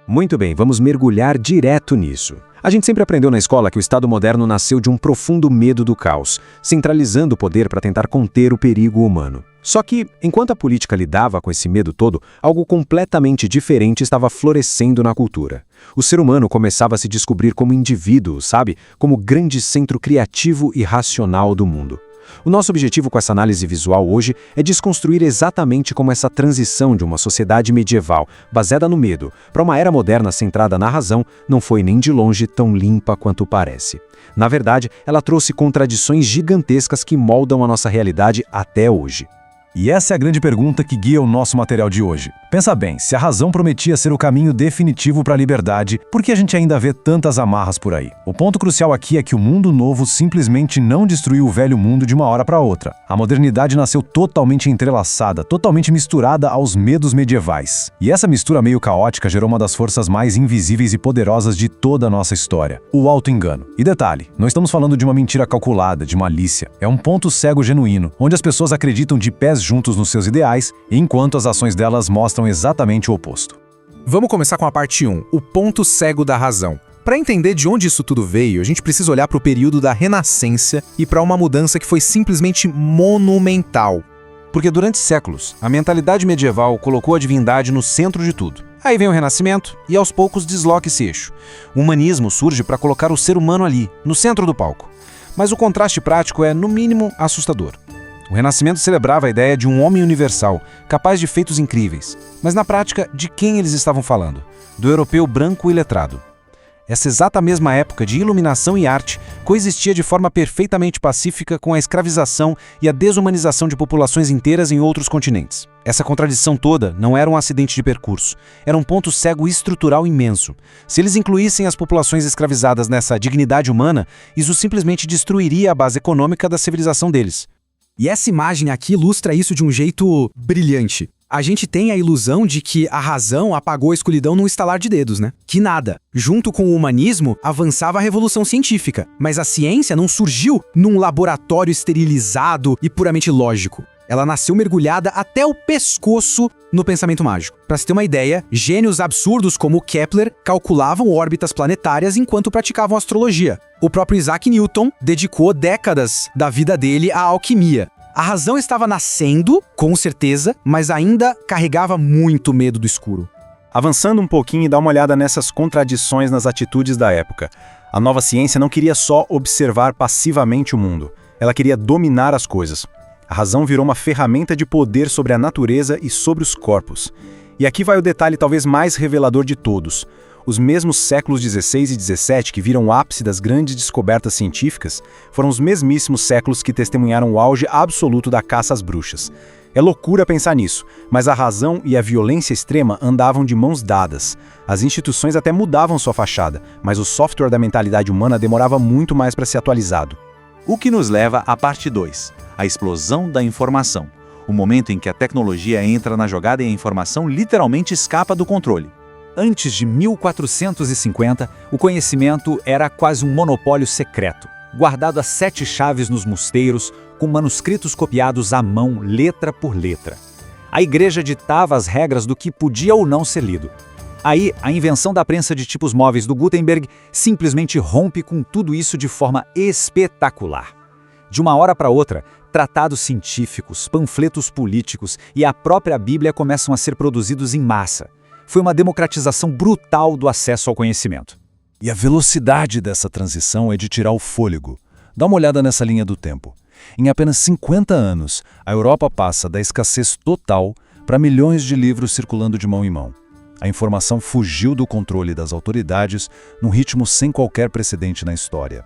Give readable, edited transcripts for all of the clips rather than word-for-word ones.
Muito bem, vamos mergulhar direto nisso. A gente sempre aprendeu na escola que o Estado moderno nasceu de um profundo medo do caos, centralizando o poder para tentar conter o perigo humano. Só que, enquanto a política lidava com esse medo todo, algo completamente diferente estava florescendo na cultura. O ser humano começava a se descobrir como indivíduo, sabe? Como grande centro criativo e racional do mundo. O nosso objetivo com essa análise visual hoje é desconstruir exatamente como essa transição de uma sociedade medieval, baseada no medo, para uma era moderna centrada na razão, não foi nem de longe tão limpa quanto parece. Na verdade, ela trouxe contradições gigantescas que moldam a nossa realidade até hoje. E essa é a grande pergunta que guia o nosso material de hoje. Pensa bem, se a razão prometia ser o caminho definitivo para a liberdade, por que a gente ainda vê tantas amarras por aí? O ponto crucial aqui é que o mundo novo simplesmente não destruiu o velho mundo de uma hora para outra. A modernidade nasceu totalmente entrelaçada, totalmente misturada aos medos medievais. E essa mistura meio caótica gerou uma das forças mais invisíveis e poderosas de toda a nossa história, o auto-engano. E detalhe, não estamos falando de uma mentira calculada, de malícia. É um ponto cego genuíno, onde as pessoas acreditam de pés juntos nos seus ideais, enquanto as ações delas mostram exatamente o oposto. Vamos começar com a parte 1, o ponto cego da razão. Para entender de onde isso tudo veio, a gente precisa olhar para o período da Renascença e para uma mudança que foi simplesmente monumental. Porque durante séculos, a mentalidade medieval colocou a divindade no centro de tudo. Aí vem o Renascimento e aos poucos desloca esse eixo. O humanismo surge para colocar o ser humano ali, no centro do palco. Mas o contraste prático é, no mínimo, assustador. O Renascimento celebrava a ideia de um homem universal, capaz de feitos incríveis. Mas na prática, de quem eles estavam falando? Do europeu branco e letrado. Essa exata mesma época de iluminação e arte coexistia de forma perfeitamente pacífica com a escravização e a desumanização de populações inteiras em outros continentes. Essa contradição toda não era um acidente de percurso, era um ponto cego estrutural imenso. Se eles incluíssem as populações escravizadas nessa dignidade humana, isso simplesmente destruiria a base econômica da civilização deles. E essa imagem aqui ilustra isso de um jeito brilhante. A gente tem a ilusão de que a razão apagou a escuridão num estalar de dedos, né? Que nada. Junto com o humanismo, avançava a revolução científica. Mas a ciência não surgiu num laboratório esterilizado e puramente lógico. Ela nasceu mergulhada até o pescoço no pensamento mágico. Para se ter uma ideia, gênios absurdos como Kepler calculavam órbitas planetárias enquanto praticavam astrologia. O próprio Isaac Newton dedicou décadas da vida dele à alquimia. A razão estava nascendo, com certeza, mas ainda carregava muito medo do escuro. Avançando um pouquinho e dá uma olhada nessas contradições nas atitudes da época. A nova ciência não queria só observar passivamente o mundo. Ela queria dominar as coisas. A razão virou uma ferramenta de poder sobre a natureza e sobre os corpos. E aqui vai o detalhe talvez mais revelador de todos. Os mesmos séculos XVI e XVII que viram o ápice das grandes descobertas científicas foram os mesmíssimos séculos que testemunharam o auge absoluto da caça às bruxas. É loucura pensar nisso, mas a razão e a violência extrema andavam de mãos dadas. As instituições até mudavam sua fachada, mas o software da mentalidade humana demorava muito mais para ser atualizado. O que nos leva à parte 2, a explosão da informação. O momento em que a tecnologia entra na jogada e a informação literalmente escapa do controle. Antes de 1450, o conhecimento era quase um monopólio secreto, guardado a 7 chaves nos mosteiros, com manuscritos copiados à mão, letra por letra. A igreja ditava as regras do que podia ou não ser lido. Aí, a invenção da prensa de tipos móveis do Gutenberg simplesmente rompe com tudo isso de forma espetacular. De uma hora para outra, tratados científicos, panfletos políticos e a própria Bíblia começam a ser produzidos em massa. Foi uma democratização brutal do acesso ao conhecimento. E a velocidade dessa transição é de tirar o fôlego. Dá uma olhada nessa linha do tempo. Em apenas 50 anos, a Europa passa da escassez total para milhões de livros circulando de mão em mão. A informação fugiu do controle das autoridades num ritmo sem qualquer precedente na história.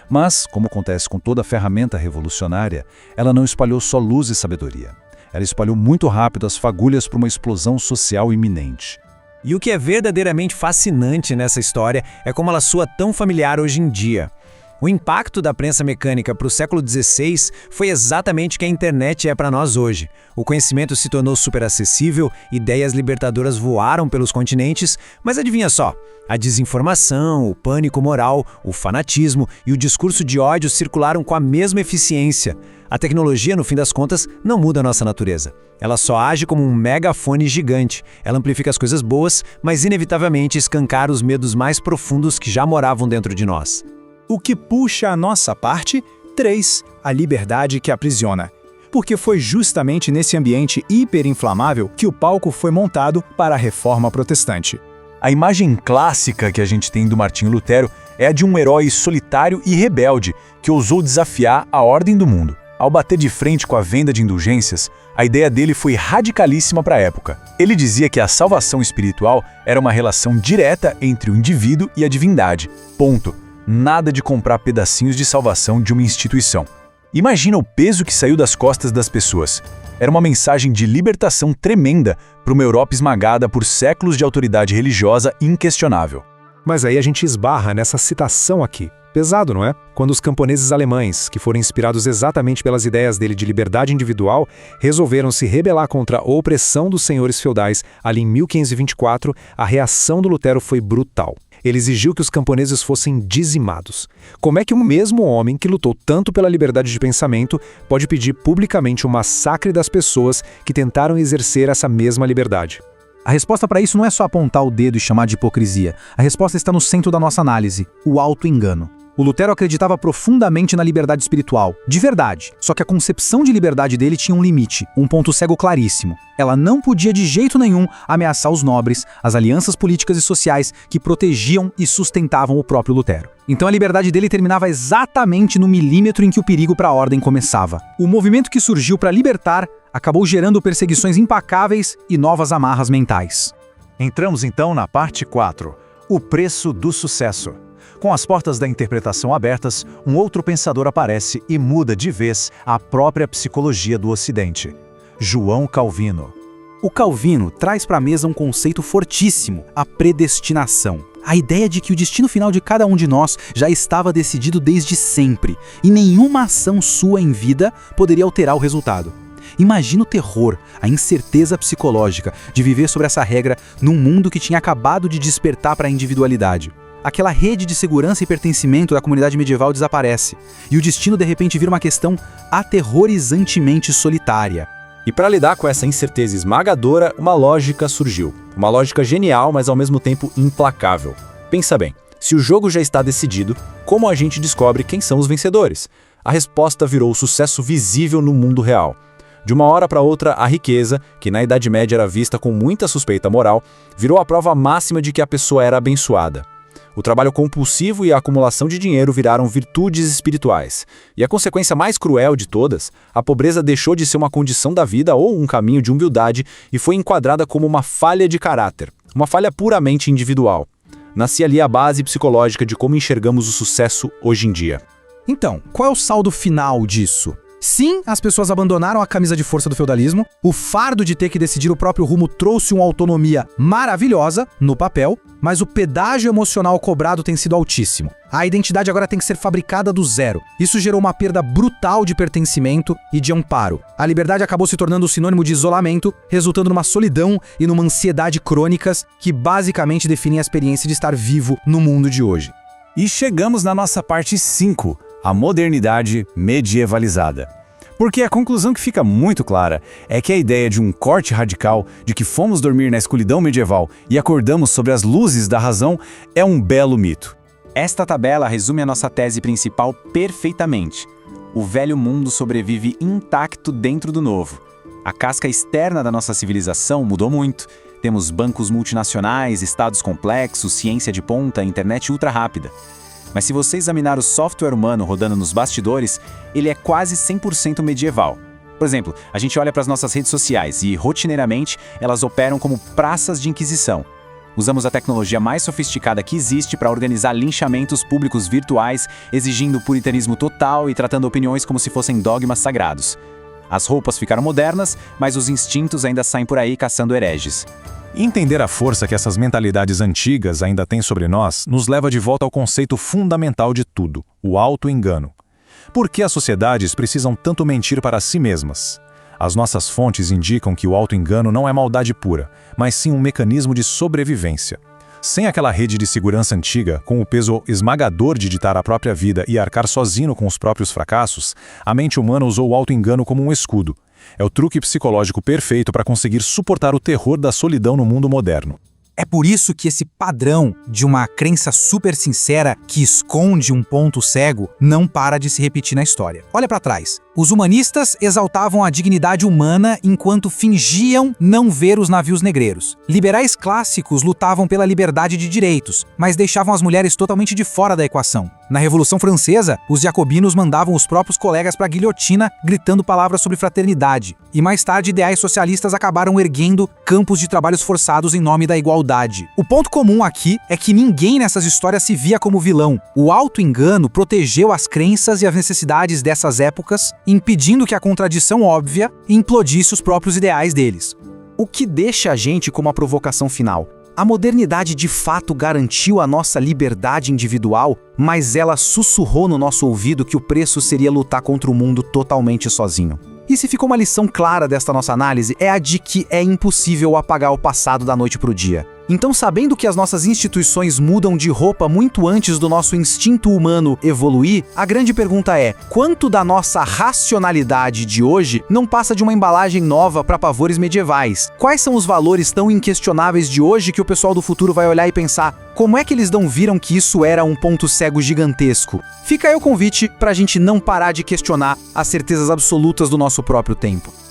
Mas, como acontece com toda ferramenta revolucionária, ela não espalhou só luz e sabedoria. Ela espalhou muito rápido as fagulhas para uma explosão social iminente. E o que é verdadeiramente fascinante nessa história é como ela soa tão familiar hoje em dia. O impacto da prensa mecânica para o século XVI foi exatamente o que a internet é para nós hoje. O conhecimento se tornou super acessível, ideias libertadoras voaram pelos continentes, mas adivinha só, a desinformação, o pânico moral, o fanatismo e o discurso de ódio circularam com a mesma eficiência. A tecnologia, no fim das contas, não muda a nossa natureza. Ela só age como um megafone gigante. Ela amplifica as coisas boas, mas inevitavelmente escancara os medos mais profundos que já moravam dentro de nós. O que puxa a nossa parte? 3. A liberdade que aprisiona. Porque foi justamente nesse ambiente hiperinflamável que o palco foi montado para a Reforma Protestante. A imagem clássica que a gente tem do Martinho Lutero é a de um herói solitário e rebelde que ousou desafiar a ordem do mundo. Ao bater de frente com a venda de indulgências, a ideia dele foi radicalíssima para a época. Ele dizia que a salvação espiritual era uma relação direta entre o indivíduo e a divindade. Ponto. Nada de comprar pedacinhos de salvação de uma instituição. Imagina o peso que saiu das costas das pessoas. Era uma mensagem de libertação tremenda para uma Europa esmagada por séculos de autoridade religiosa inquestionável. Mas aí a gente esbarra nessa citação aqui. Pesado, não é? Quando os camponeses alemães, que foram inspirados exatamente pelas ideias dele de liberdade individual, resolveram se rebelar contra a opressão dos senhores feudais, ali em 1524, a reação do Lutero foi brutal. Ele exigiu que os camponeses fossem dizimados. Como é que o mesmo homem que lutou tanto pela liberdade de pensamento pode pedir publicamente o massacre das pessoas que tentaram exercer essa mesma liberdade? A resposta para isso não é só apontar o dedo e chamar de hipocrisia. A resposta está no centro da nossa análise: o auto-engano. O Lutero acreditava profundamente na liberdade espiritual, de verdade. Só que a concepção de liberdade dele tinha um limite, um ponto cego claríssimo. Ela não podia de jeito nenhum ameaçar os nobres, as alianças políticas e sociais que protegiam e sustentavam o próprio Lutero. Então a liberdade dele terminava exatamente no milímetro em que o perigo para a ordem começava. O movimento que surgiu para libertar acabou gerando perseguições impacáveis e novas amarras mentais. Entramos então na parte 4, o preço do sucesso. Com as portas da interpretação abertas, um outro pensador aparece e muda de vez a própria psicologia do Ocidente. João Calvino. O Calvino traz para a mesa um conceito fortíssimo, a predestinação. A ideia de que o destino final de cada um de nós já estava decidido desde sempre, e nenhuma ação sua em vida poderia alterar o resultado. Imagina o terror, a incerteza psicológica de viver sobre essa regra num mundo que tinha acabado de despertar para a individualidade. Aquela rede de segurança e pertencimento da comunidade medieval desaparece, e o destino de repente vira uma questão aterrorizantemente solitária. E para lidar com essa incerteza esmagadora, uma lógica surgiu. Uma lógica genial, mas ao mesmo tempo implacável. Pensa bem, se o jogo já está decidido, como a gente descobre quem são os vencedores? A resposta virou o sucesso visível no mundo real. De uma hora para outra, a riqueza, que na Idade Média era vista com muita suspeita moral, virou a prova máxima de que a pessoa era abençoada. O trabalho compulsivo e a acumulação de dinheiro viraram virtudes espirituais. E a consequência mais cruel de todas, a pobreza deixou de ser uma condição da vida ou um caminho de humildade e foi enquadrada como uma falha de caráter, uma falha puramente individual. Nascia ali a base psicológica de como enxergamos o sucesso hoje em dia. Então, qual é o saldo final disso? Sim, as pessoas abandonaram a camisa de força do feudalismo, o fardo de ter que decidir o próprio rumo trouxe uma autonomia maravilhosa, no papel, mas o pedágio emocional cobrado tem sido altíssimo. A identidade agora tem que ser fabricada do zero. Isso gerou uma perda brutal de pertencimento e de amparo. A liberdade acabou se tornando um sinônimo de isolamento, resultando numa solidão e numa ansiedade crônicas que basicamente definem a experiência de estar vivo no mundo de hoje. E chegamos na nossa parte 5, a modernidade medievalizada. Porque a conclusão que fica muito clara é que a ideia de um corte radical, de que fomos dormir na escuridão medieval e acordamos sobre as luzes da razão, é um belo mito. Esta tabela resume a nossa tese principal perfeitamente. O velho mundo sobrevive intacto dentro do novo. A casca externa da nossa civilização mudou muito. Temos bancos multinacionais, estados complexos, ciência de ponta, internet ultra rápida. Mas se você examinar o software humano rodando nos bastidores, ele é quase 100% medieval. Por exemplo, a gente olha para as nossas redes sociais e, rotineiramente, elas operam como praças de inquisição. Usamos a tecnologia mais sofisticada que existe para organizar linchamentos públicos virtuais, exigindo puritanismo total e tratando opiniões como se fossem dogmas sagrados. As roupas ficaram modernas, mas os instintos ainda saem por aí caçando hereges. Entender a força que essas mentalidades antigas ainda têm sobre nós nos leva de volta ao conceito fundamental de tudo, o auto-engano. Por que as sociedades precisam tanto mentir para si mesmas? As nossas fontes indicam que o auto-engano não é maldade pura, mas sim um mecanismo de sobrevivência. Sem aquela rede de segurança antiga, com o peso esmagador de ditar a própria vida e arcar sozinho com os próprios fracassos, a mente humana usou o auto-engano como um escudo. É o truque psicológico perfeito para conseguir suportar o terror da solidão no mundo moderno. É por isso que esse padrão de uma crença super sincera que esconde um ponto cego não para de se repetir na história. Olha para trás. Os humanistas exaltavam a dignidade humana enquanto fingiam não ver os navios negreiros. Liberais clássicos lutavam pela liberdade de direitos, mas deixavam as mulheres totalmente de fora da equação. Na Revolução Francesa, os jacobinos mandavam os próprios colegas para a guilhotina gritando palavras sobre fraternidade. E mais tarde, ideais socialistas acabaram erguendo campos de trabalhos forçados em nome da igualdade. O ponto comum aqui é que ninguém nessas histórias se via como vilão. O auto-engano protegeu as crenças e as necessidades dessas épocas, impedindo que a contradição óbvia implodisse os próprios ideais deles. O que deixa a gente com uma provocação final? A modernidade de fato garantiu a nossa liberdade individual, mas ela sussurrou no nosso ouvido que o preço seria lutar contra o mundo totalmente sozinho. E se ficou uma lição clara desta nossa análise, é a de que é impossível apagar o passado da noite para o dia. Então, sabendo que as nossas instituições mudam de roupa muito antes do nosso instinto humano evoluir, a grande pergunta é: quanto da nossa racionalidade de hoje não passa de uma embalagem nova para pavores medievais? Quais são os valores tão inquestionáveis de hoje que o pessoal do futuro vai olhar e pensar: como é que eles não viram que isso era um ponto cego gigantesco? Fica aí o convite para a gente não parar de questionar as certezas absolutas do nosso próprio tempo.